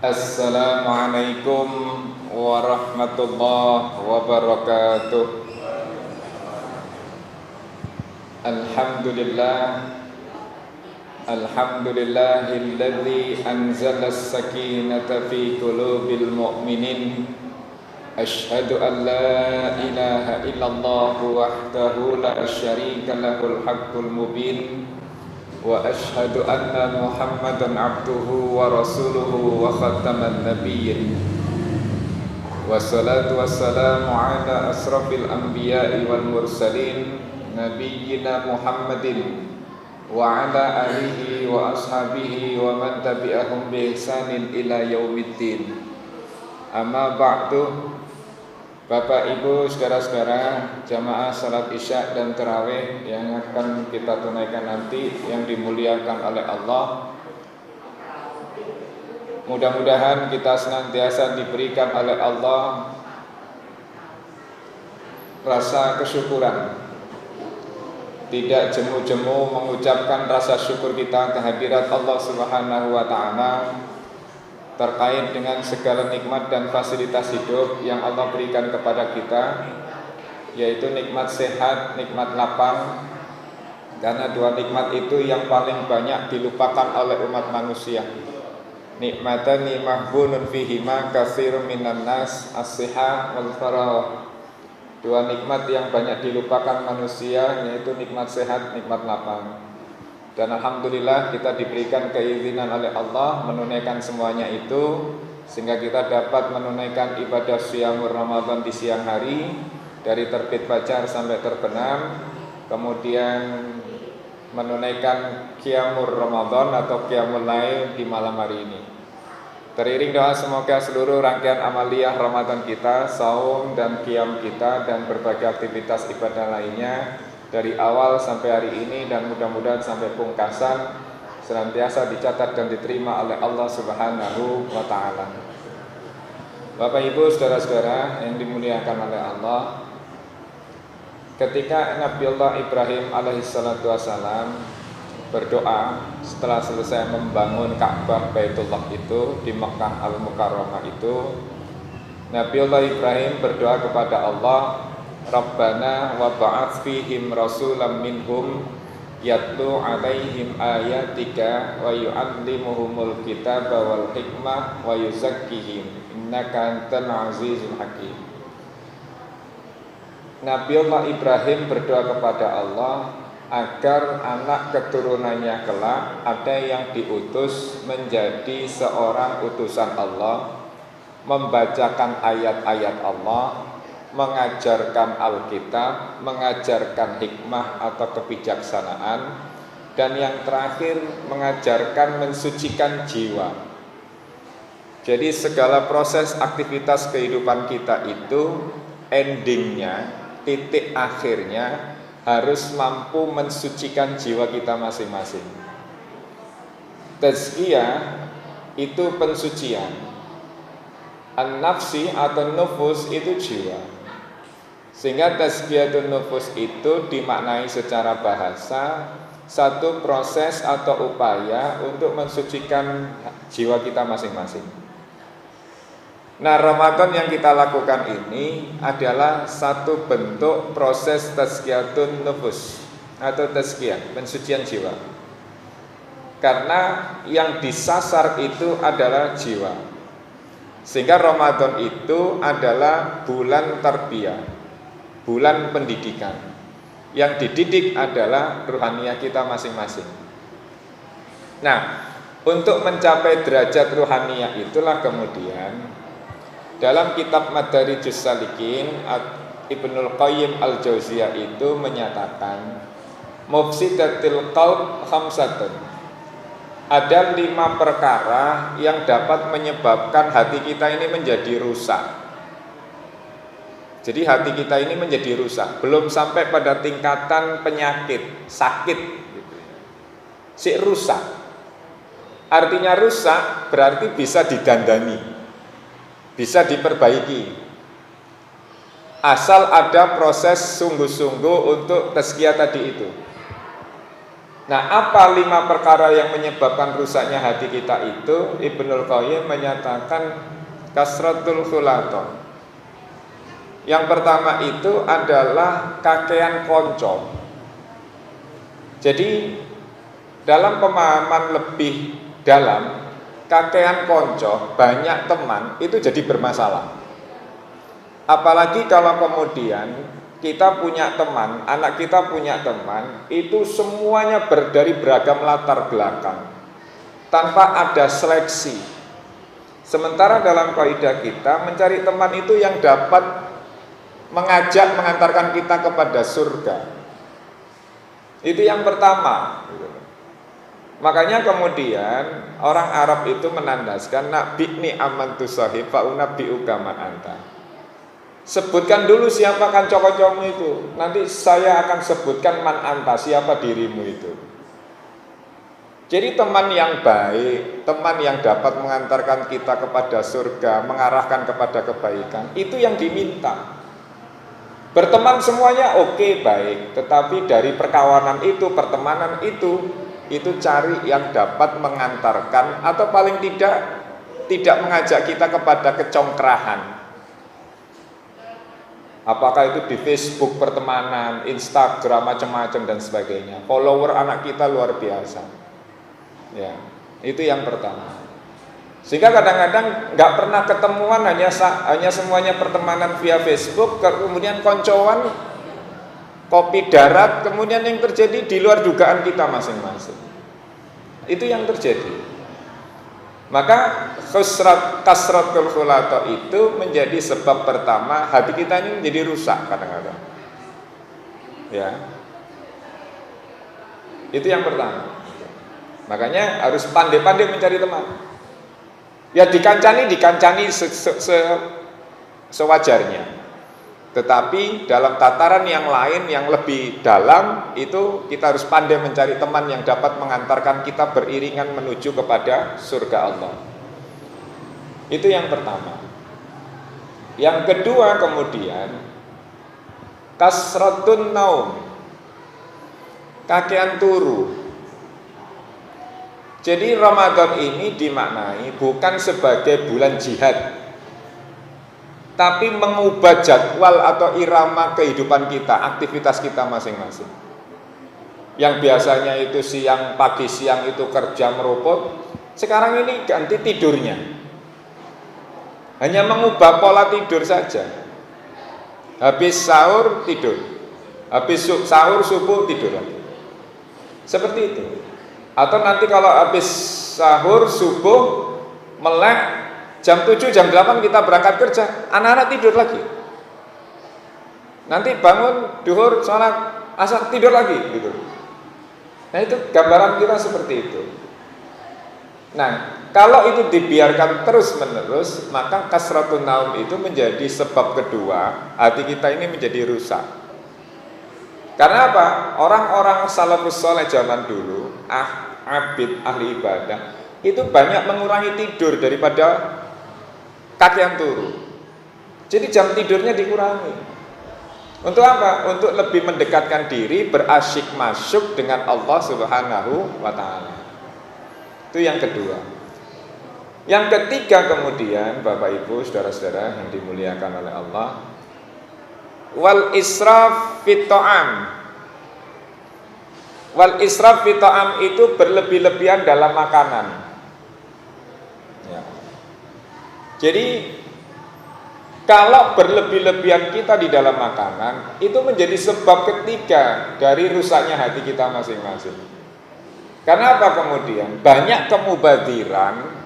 Assalamualaikum warahmatullahi wabarakatuh. Alhamdulillah, alhamdulillahilladzi anzala as-sakinata fi qulubil mu'minin. Asyhadu an la ilaha illallah wahdahu la syarika lahul haqqul mubin. Wa asyhadu anna Muhammadan abduhu wa rasuluhu wa khataman nabiyyin. Wassalatu wassalamu ala asrafil anbiya'i wal mursalin nabiyyina Muhammadin wa ala alihi wa ashabihi wa man tabi'ahum bi ihsanin ila yaumiddin. Amma ba'du. Bapak Ibu, saudara-saudara, jamaah salat Isya dan tarawih yang akan kita tunaikan nanti, yang dimuliakan oleh Allah. Mudah-mudahan kita senantiasa diberikan oleh Allah rasa kesyukuran. Tidak jemu-jemu mengucapkan rasa syukur kita kehadirat Allah Subhanahu wa taala terkait dengan segala nikmat dan fasilitas hidup yang Allah berikan kepada kita, yaitu nikmat sehat, nikmat lapang. Karena dua nikmat itu yang paling banyak dilupakan oleh umat manusia. Nikmatani mahbunun fihima katsirun minan nas, as-sihah wal faragh. Dua nikmat yang banyak dilupakan manusia, yaitu nikmat sehat, nikmat lapang. Dan alhamdulillah kita diberikan keizinan oleh Allah menunaikan semuanya itu, sehingga kita dapat menunaikan ibadah Shiyamur Ramadan di siang hari dari terbit fajar sampai terbenam, kemudian menunaikan Qiyamur Ramadan atau Qiyamul Lail di malam hari ini. Teriring doa semoga seluruh rangkaian amaliyah Ramadan kita, saum dan qiyam kita, dan berbagai aktivitas ibadah lainnya dari awal sampai hari ini dan mudah-mudahan sampai pungkasan senantiasa dicatat dan diterima oleh Allah Subhanahu wa taala. Bapak Ibu, saudara-saudara yang dimuliakan oleh Allah, ketika Nabiullah Ibrahim alaihissalatu wassalam berdoa setelah selesai membangun Ka'bah Baitullah itu di Makkah Al-Mukarramah itu, Nabiullah Ibrahim berdoa kepada Allah, Rabbana wa ba'ats fihim rasulam minhum yatlu alaihim ayatika wa yu'allimuhumul kitaba wal hikmah wa yuzakkihim innaka antal azizul hakim. Nabiullah Ibrahim berdoa kepada Allah agar anak keturunannya kelak ada yang diutus menjadi seorang utusan Allah, membacakan ayat-ayat Allah, mengajarkan Alkitab, mengajarkan hikmah atau kebijaksanaan, dan yang terakhir mengajarkan mensucikan jiwa. Jadi segala proses aktivitas kehidupan kita itu endingnya, titik akhirnya harus mampu mensucikan jiwa kita masing-masing. Tazkiyah itu pensucian. An-nafsi atau nufus itu jiwa. Sehingga tazkiyatun nufus itu dimaknai secara bahasa satu proses atau upaya untuk mensucikan jiwa kita masing-masing. Nah, Ramadan yang kita lakukan ini adalah satu bentuk proses tazkiyatun nufus atau tazkiyah, pensucian jiwa. Karena yang disasar itu adalah jiwa. Sehingga Ramadan itu adalah bulan tarbiyah, bulan pendidikan. Yang dididik adalah ruhaniyah kita masing-masing. Nah, untuk mencapai derajat ruhaniyah itulah kemudian dalam kitab Madarijus Salikin, Ibnul Qayyim Al-Jauziyah itu menyatakan mufsidatil qalb khamsatun. Ada 5 perkara yang dapat menyebabkan hati kita ini menjadi rusak. Jadi hati kita ini menjadi rusak, belum sampai pada tingkatan penyakit, sakit gitu. Si rusak. Artinya rusak berarti bisa didandani, bisa diperbaiki. Asal ada proses sungguh-sungguh untuk tazkiyah tadi itu. Nah, apa 5 perkara yang menyebabkan rusaknya hati kita itu? Ibnul Qayyim menyatakan kasratul khulato. Yang pertama itu adalah kakean konco. Jadi dalam pemahaman lebih dalam, kakean konco, banyak teman itu jadi bermasalah. Apalagi kalau kemudian kita punya teman, anak kita punya teman, itu semuanya dari beragam latar belakang, tanpa ada seleksi. Sementara dalam kaidah kita, mencari teman itu yang dapat mengajak, mengantarkan kita kepada surga. Itu yang pertama. Makanya kemudian orang Arab itu menandaskan, nabikni amantu sahib fa unabbi'uka man anta. Sebutkan dulu siapa kanca-kancamu itu, nanti saya akan sebutkan man anta, siapa dirimu itu. Jadi teman yang baik, teman yang dapat mengantarkan kita kepada surga, mengarahkan kepada kebaikan, itu yang diminta. Berteman semuanya oke, baik, tetapi dari perkawanan itu, pertemanan itu cari yang dapat mengantarkan atau paling tidak mengajak kita kepada kecongkrahan. Apakah itu di Facebook pertemanan, Instagram, macam-macam dan sebagainya. Follower anak kita luar biasa. Ya, itu yang pertama. Sehingga kadang-kadang nggak pernah ketemuan, hanya semuanya pertemanan via Facebook, kemudian koncoan, kopi darat, kemudian yang terjadi di luar dugaan kita masing-masing. Itu yang terjadi. Maka kasratul khulato itu menjadi sebab pertama hati kita ini menjadi rusak kadang-kadang. Ya. Itu yang pertama. Makanya harus pandai-pandai mencari teman. Ya dikancani sewajarnya. Tetapi dalam tataran yang lain yang lebih dalam itu kita harus pandai mencari teman yang dapat mengantarkan kita beriringan menuju kepada surga Allah. Itu yang pertama. Yang kedua kemudian kasratun naum, kakean turu. Jadi Ramadan ini dimaknai bukan sebagai bulan jihad, tapi mengubah jadwal atau irama kehidupan kita, aktivitas kita masing-masing. Yang biasanya itu pagi siang itu kerja meropot, sekarang ini ganti tidurnya. Hanya mengubah pola tidur saja. Habis sahur tidur, habis sahur subuh tidur lagi. Seperti itu. Atau nanti kalau habis sahur subuh melek, jam 7, jam 8 kita berangkat kerja, anak-anak tidur lagi. Nanti bangun, duhur, sholat, asar, tidur lagi gitu. Nah itu gambaran kita seperti itu. Nah kalau itu dibiarkan terus-menerus, maka kasratun naum itu menjadi sebab kedua, hati kita ini menjadi rusak. Karena apa? Orang-orang salafus saleh zaman dulu, abid, ahli ibadah, itu banyak mengurangi tidur daripada kakean turu. Jadi jam tidurnya dikurangi. Untuk apa? Untuk lebih mendekatkan diri, berasyik masuk dengan Allah Subhanahu wa ta'ala. Itu yang kedua. Yang ketiga kemudian, Bapak Ibu, saudara-saudara yang dimuliakan oleh Allah, wal israf fit ta'am. Wal israf fit ta'am itu berlebih-lebihan dalam makanan. Ya. Jadi kalau berlebih-lebihan kita di dalam makanan, itu menjadi sebab ketiga dari rusaknya hati kita masing-masing. Karena apa kemudian? Banyak kemubadiran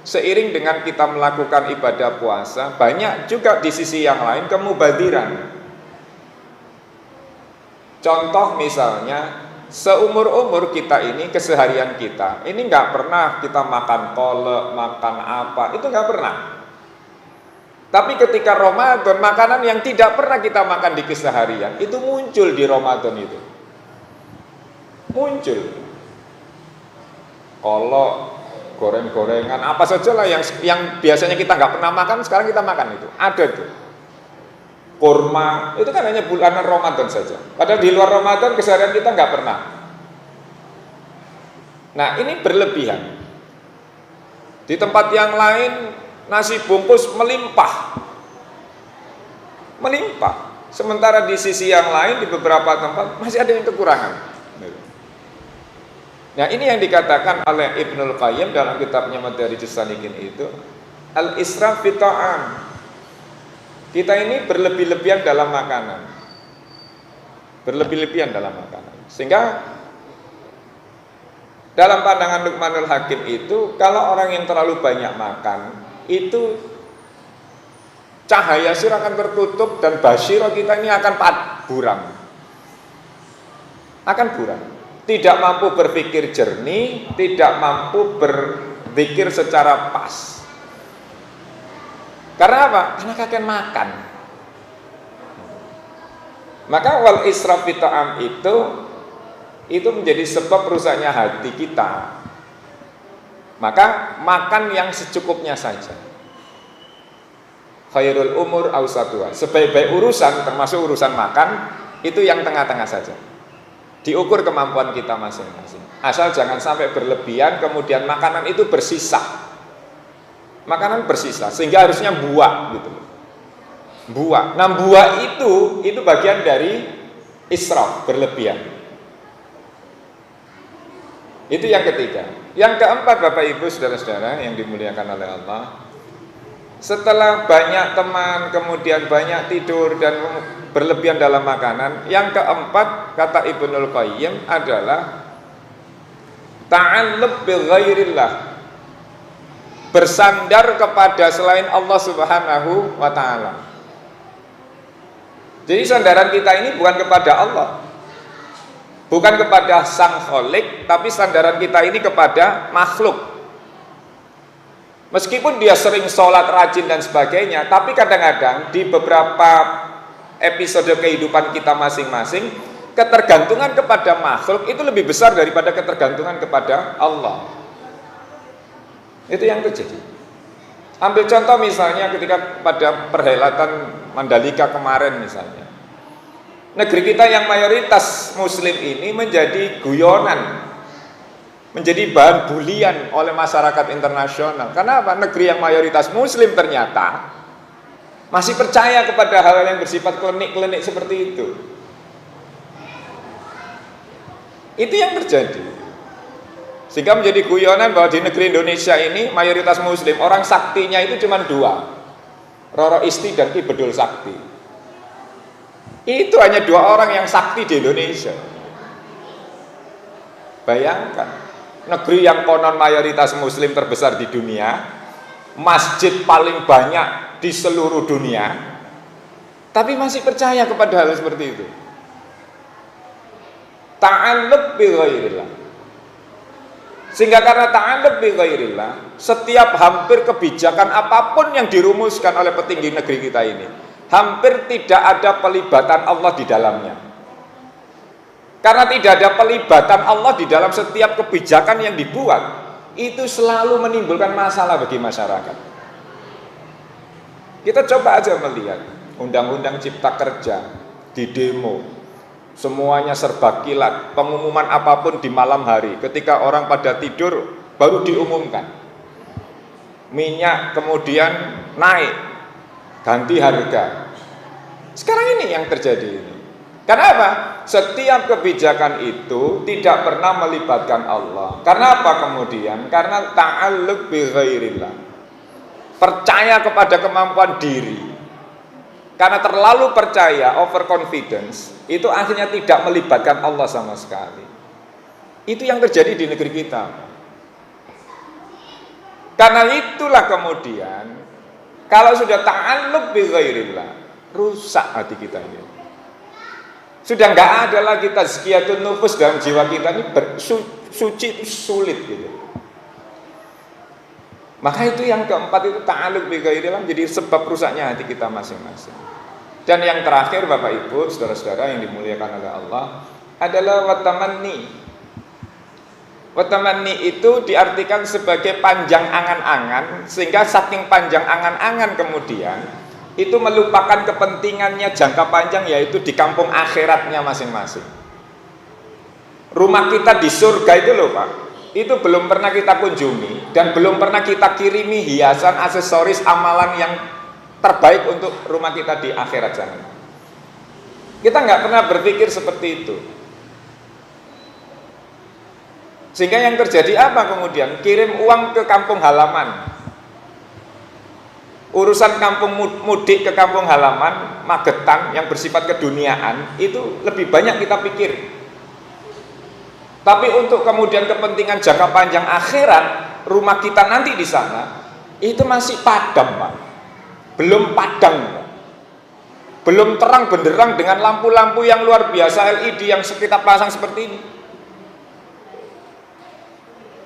seiring dengan kita melakukan ibadah puasa, banyak juga di sisi yang lain kemubadiran. Contoh misalnya, seumur-umur kita ini, keseharian kita, ini nggak pernah kita makan kolak, makan apa, itu nggak pernah. Tapi ketika Ramadan, makanan yang tidak pernah kita makan di keseharian itu muncul di Ramadan itu. Muncul. Kolak, goreng-gorengan, apa saja lah yang biasanya kita nggak pernah makan, sekarang kita makan itu. Ada tuh. Kurma, itu kan hanya bulanan Ramadan saja. Padahal di luar Ramadan keseharian kita nggak pernah. Nah, ini berlebihan. Di tempat yang lain nasi bungkus melimpah. Melimpah. Sementara di sisi yang lain di beberapa tempat masih ada yang kekurangan. Nah, ini yang dikatakan oleh Ibnul Qayyim dalam kitabnya Madarijus Salikin itu al-israf fi ta'am. Kita ini berlebih-lebihan dalam makanan. Berlebih-lebihan dalam makanan. Sehingga dalam pandangan Luqmanul Hakim itu, kalau orang yang terlalu banyak makan, itu cahaya sirah akan tertutup dan basirah kita ini akan buram. Akan buram. Tidak mampu berpikir jernih, tidak mampu berzikir secara pas. Karena apa? Karena kakek makan. Maka wal israf fi ta'am itu menjadi sebab rusaknya hati kita. Maka makan yang secukupnya saja. Khairul umur awsatuha. Sebaik-baik urusan, termasuk urusan makan, itu yang tengah-tengah saja. Diukur kemampuan kita masing-masing. Asal jangan sampai berlebihan, kemudian makanan itu bersisa. Makanan bersisa, sehingga harusnya buah gitu. Buah. Nah, buah itu bagian dari israf, berlebihan. Itu yang ketiga. Yang keempat, Bapak Ibu saudara-saudara yang dimuliakan oleh Allah, setelah banyak teman, kemudian banyak tidur dan berlebihan dalam makanan, yang keempat kata Ibnul Qayyim adalah ta'alluq bi ghairillah, bersandar kepada selain Allah Subhanahu wa ta'ala. Jadi sandaran kita ini bukan kepada Allah, bukan kepada Sang Khalik, tapi sandaran kita ini kepada makhluk. Meskipun dia sering sholat rajin dan sebagainya, tapi kadang-kadang di beberapa episode kehidupan kita masing-masing, ketergantungan kepada makhluk itu lebih besar daripada ketergantungan kepada Allah. Itu yang terjadi. Ambil contoh misalnya ketika pada perhelatan Mandalika kemarin misalnya, negeri kita yang mayoritas muslim ini menjadi guyonan, menjadi bahan bulian oleh masyarakat internasional. Karena apa? Negeri yang mayoritas muslim ternyata masih percaya kepada hal yang bersifat klinik-klinik seperti itu. Itu yang terjadi. Sehingga menjadi guyonan bahwa di negeri Indonesia ini mayoritas muslim, orang saktinya itu cuma dua, Roro Isti dan Ki Bedul Sakti. Itu hanya dua orang yang sakti di Indonesia. Bayangkan, negeri yang konon mayoritas muslim terbesar di dunia, masjid paling banyak di seluruh dunia, tapi masih percaya kepada hal seperti itu. Ta'alluq bi ghairillah. Sehingga karena ta'alluq bi ghairillah, setiap hampir kebijakan apapun yang dirumuskan oleh petinggi negeri kita ini, hampir tidak ada pelibatan Allah di dalamnya. Karena tidak ada pelibatan Allah di dalam setiap kebijakan yang dibuat, itu selalu menimbulkan masalah bagi masyarakat. Kita coba aja melihat undang-undang cipta kerja di demo, semuanya serba kilat, pengumuman apapun di malam hari, ketika orang pada tidur baru diumumkan. Minyak kemudian naik, ganti harga. Sekarang ini yang terjadi ini. Karena apa? Setiap kebijakan itu tidak pernah melibatkan Allah. Karena apa kemudian? Karena ta'alluq bi ghairillah. Percaya kepada kemampuan diri. Karena terlalu percaya, overconfidence, itu akhirnya tidak melibatkan Allah sama sekali. Itu yang terjadi di negeri kita. Karena itulah kemudian, kalau sudah ta'alluq bi ghairillah, rusak hati kita ini. Sudah nggak ada lagi tazkiyatun nufus dalam jiwa kita ini, suci itu sulit gitu. Maka itu yang keempat itu ta'alluq bi ghairillah menjadi sebab rusaknya hati kita masing-masing. Dan yang terakhir Bapak Ibu, saudara-saudara yang dimuliakan oleh Allah, adalah watamanni. Watamanni itu diartikan sebagai panjang angan-angan, sehingga saking panjang angan-angan kemudian itu melupakan kepentingannya jangka panjang, yaitu di kampung akhiratnya masing-masing. Rumah kita di surga itu loh Pak, itu belum pernah kita kunjungi dan belum pernah kita kirimi hiasan, aksesoris, amalan yang terbaik untuk rumah kita di akhirat sana. Kita nggak pernah berpikir seperti itu. Sehingga yang terjadi apa kemudian? Kirim uang ke kampung halaman. Urusan kampung mudik ke kampung halaman, magetan yang bersifat keduniaan, itu lebih banyak kita pikir. Tapi untuk kemudian kepentingan jangka panjang akhirat, rumah kita nanti di sana, itu masih padam, Pak. Belum padang, Pak. Belum terang benderang dengan lampu-lampu yang luar biasa LED yang kita pasang seperti ini.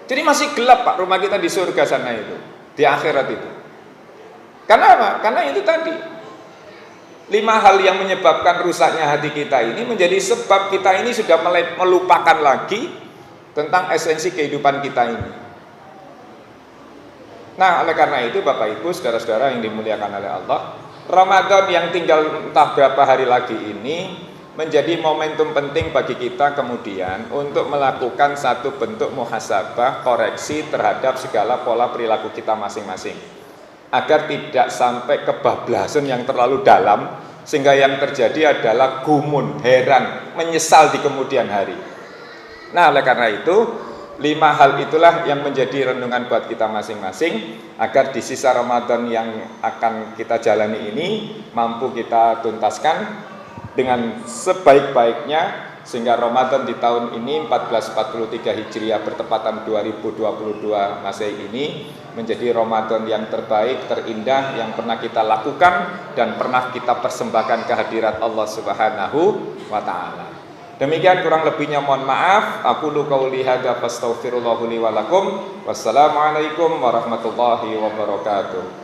Jadi masih gelap, Pak, rumah kita di surga sana itu, di akhirat itu. Karena apa? Karena itu tadi 5 hal yang menyebabkan rusaknya hati kita ini menjadi sebab kita ini sudah melupakan lagi tentang esensi kehidupan kita ini. Nah, oleh karena itu Bapak Ibu, saudara-saudara yang dimuliakan oleh Allah, Ramadan yang tinggal entah berapa hari lagi ini menjadi momentum penting bagi kita kemudian untuk melakukan satu bentuk muhasabah, koreksi terhadap segala pola perilaku kita masing-masing, agar tidak sampai kebablasan yang terlalu dalam sehingga yang terjadi adalah gumun, heran, menyesal di kemudian hari. Nah, oleh karena itu 5 hal itulah yang menjadi renungan buat kita masing-masing, agar di sisa Ramadan yang akan kita jalani ini mampu kita tuntaskan dengan sebaik-baiknya, sehingga Ramadan di tahun ini 1443 Hijriah bertepatan 2022 Masehi ini menjadi Ramadan yang terbaik, terindah yang pernah kita lakukan dan pernah kita persembahkan kehadirat Allah Subhanahu wa taala. Demikian kurang lebihnya mohon maaf. Aqulu qauli hadza fastaghfirullahu li wa lakum. Wassalamualaikum warahmatullahi wabarakatuh.